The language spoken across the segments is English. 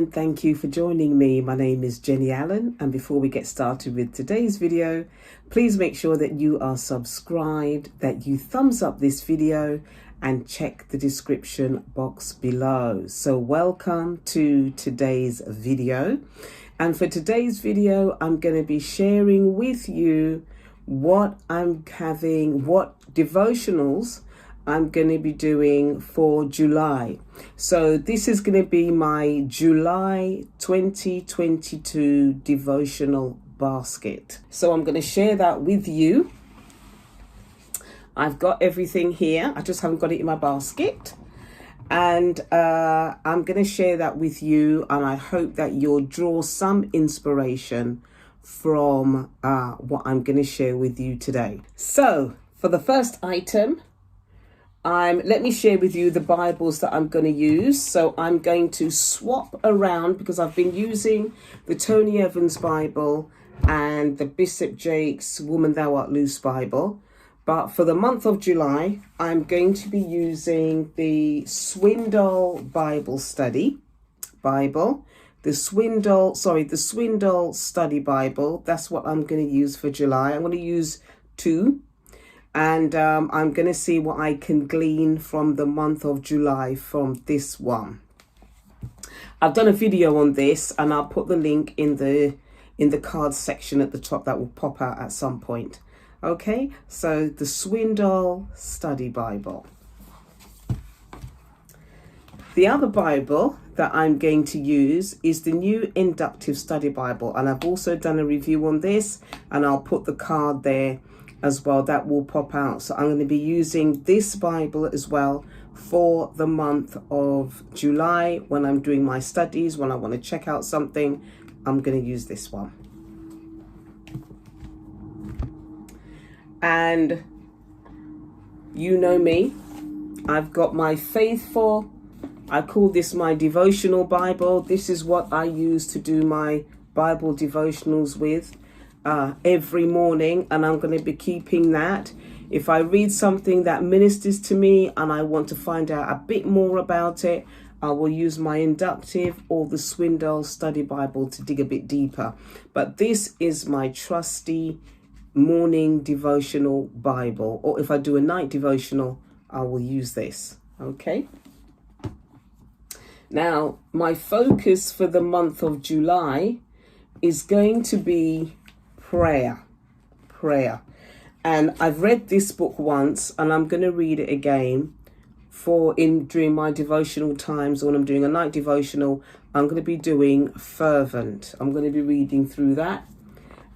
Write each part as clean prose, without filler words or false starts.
and thank you for joining me. My name is Jenny Allen, and before we get started with today's video, please make sure that you are subscribed, that you thumbs up this video and check the description box below. So welcome to today's video. And for today's video, I'm going to be sharing with you what devotionals I'm going to be doing for July. So this is going to be my July 2022 devotional basket. So I'm going to share that with you. I've got everything here. I just haven't got it in my basket. And I'm going to share that with you. And I hope that you'll draw some inspiration from what I'm going to share with you today. So for the first item, let me share with you the Bibles that I'm going to use. So I'm going to swap around because I've been using the Tony Evans Bible and the Bishop Jakes Woman Thou Art Loose Bible. But for the month of July, I'm going to be using the Swindoll Bible Study Bible. The Swindoll Study Bible. That's what I'm going to use for July. I'm going to use two. And I'm going to see what I can glean from the month of July from this one. I've done a video on this and I'll put the link in the cards section at the top. That will pop out at some point. Okay, so the Swindoll Study Bible. The other Bible that I'm going to use is the New Inductive Study Bible. And I've also done a review on this and I'll put the card there as well. That will pop out. So I'm going to be using this Bible as well for the month of July. When I'm doing my studies, when I want to check out something, I'm going to use this one. And you know me, I've got my faithful, I call this my devotional Bible. This is what I use to do my Bible devotionals with every morning, and I'm going to be keeping that. If I read something that ministers to me and I want to find out a bit more about it, I will use my inductive or the Swindoll Study Bible to dig a bit deeper. But this is my trusty morning devotional Bible, or if I do a night devotional, I will use this. Okay. Now, my focus for the month of July is going to be prayer. And I've read this book once and I'm going to read it again during my devotional times. When I'm doing a night devotional, I'm going to be doing fervent. I'm going to be reading through that.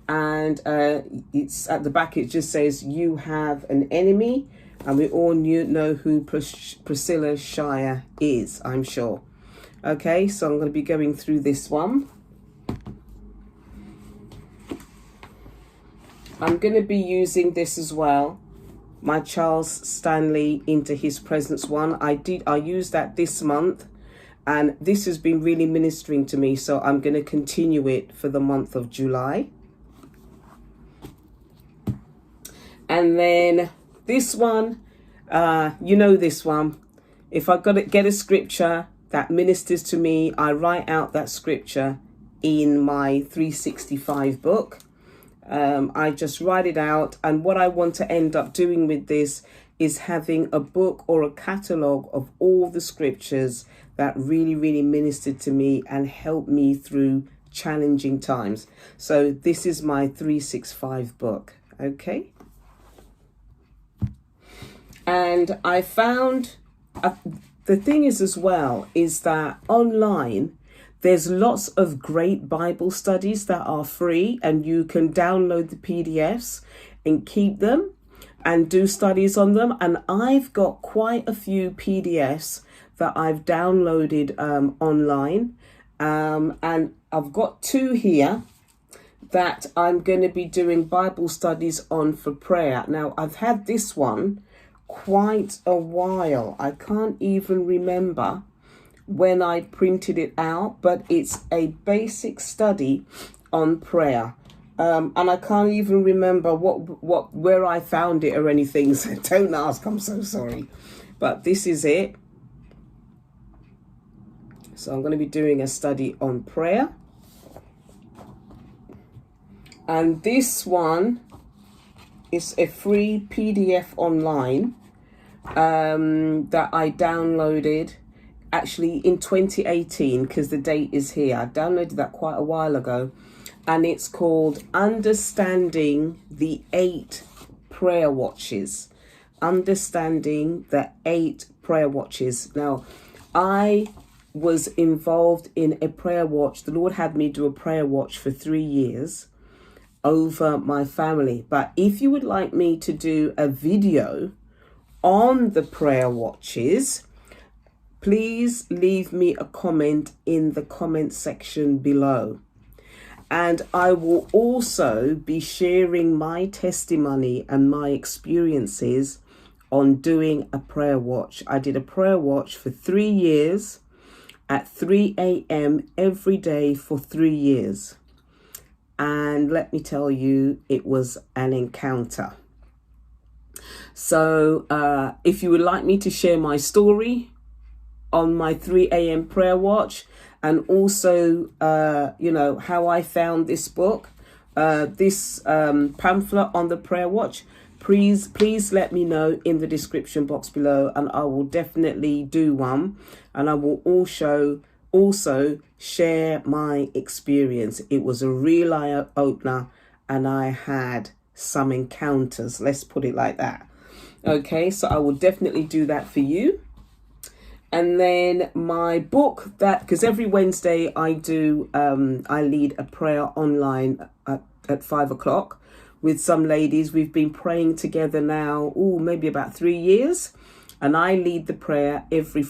And it's at the back, it just says, you have an enemy. And we all know who Priscilla Shirer is, I'm sure. Okay, so I'm going to be going through this one. I'm going to be using this as well, my Charles Stanley Into His Presence one. I used that this month, and this has been really ministering to me, so I'm going to continue it for the month of July. And then this one, you know this one. If I get a scripture that ministers to me, I write out that scripture in my 365 book. I just write it out, and what I want to end up doing with this is having a book or a catalogue of all the scriptures that really, really ministered to me and helped me through challenging times. So this is my 365 book. Okay. And I found the thing is as well is that online there's lots of great Bible studies that are free, and you can download the PDFs and keep them and do studies on them. And I've got quite a few PDFs that I've downloaded online. And I've got two here that I'm going to be doing Bible studies on for prayer. Now, I've had this one quite a while. I can't even remember when I printed it out, but it's a basic study on prayer. And I can't even remember where I found it or anything, so don't ask, I'm so sorry. But this is it. So I'm going to be doing a study on prayer. And this one is a free PDF online that I downloaded actually in 2018, because the date is here. I downloaded that quite a while ago, and it's called Understanding the 8 Prayer Watches. Understanding the 8 Prayer Watches. Now, I was involved in a prayer watch. The Lord had me do a prayer watch for 3 years over my family. But if you would like me to do a video on the prayer watches, please leave me a comment in the comment section below. And I will also be sharing my testimony and my experiences on doing a prayer watch. I did a prayer watch for 3 years at 3 a.m. every day for 3 years. And let me tell you, it was an encounter. So if you would like me to share my story on my 3 a.m. prayer watch, and also, how I found this book, this pamphlet on the prayer watch, please let me know in the description box below, and I will definitely do one. And I will also share my experience. It was a real eye opener, and I had some encounters. Let's put it like that. Okay, so I will definitely do that for you. And then my book, because every Wednesday I lead a prayer online at 5 o'clock with some ladies. We've been praying together now, maybe about 3 years. And I lead the prayer every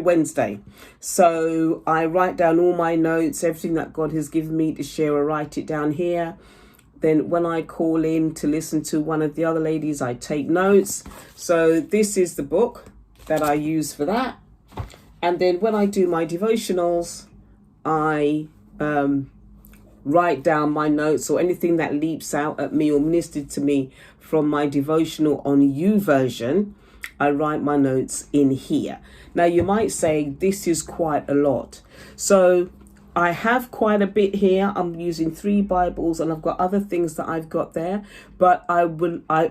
Wednesday. So I write down all my notes, everything that God has given me to share, I write it down here. Then when I call in to listen to one of the other ladies, I take notes. So this is the book that I use for that. And then when I do my devotionals, I write down my notes or anything that leaps out at me or ministered to me from my devotional on YouVersion. I write my notes in here. Now you might say this is quite a lot. So I have quite a bit here. I'm using 3 Bibles, and I've got other things that I've got there. But I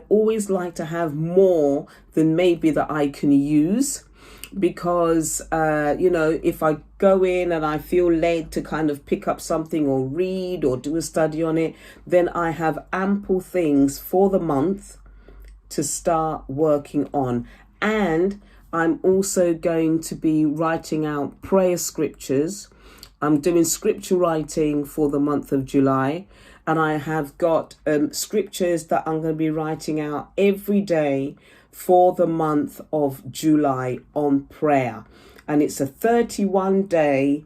always like to have more than maybe that I can use, because, if I go in and I feel led to kind of pick up something or read or do a study on it, then I have ample things for the month to start working on. And I'm also going to be writing out prayer scriptures. I'm doing scripture writing for the month of July, and I have got scriptures that I'm going to be writing out every day for the month of July on prayer. And it's a 31-day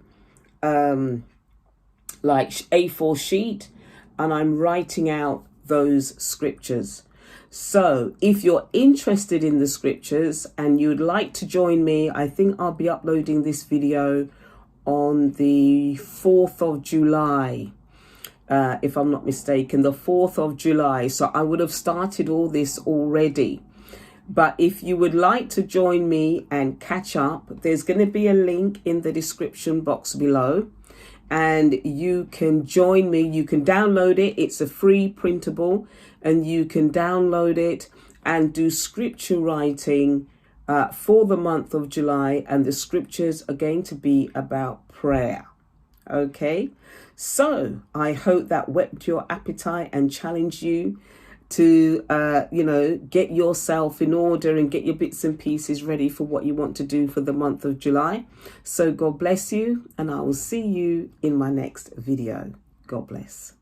A4 sheet, and I'm writing out those scriptures. So if you're interested in the scriptures and you'd like to join me, I think I'll be uploading this video on the 4th of July, if I'm not mistaken, the 4th of July. So I would have started all this already. But if you would like to join me and catch up, there's going to be a link in the description box below, and you can join me. You can download it. It's a free printable, and you can download it and do scripture writing for the month of July. And the scriptures are going to be about prayer. Okay, so I hope that whet your appetite and challenge you to, get yourself in order and get your bits and pieces ready for what you want to do for the month of July. So God bless you, and I will see you in my next video. God bless.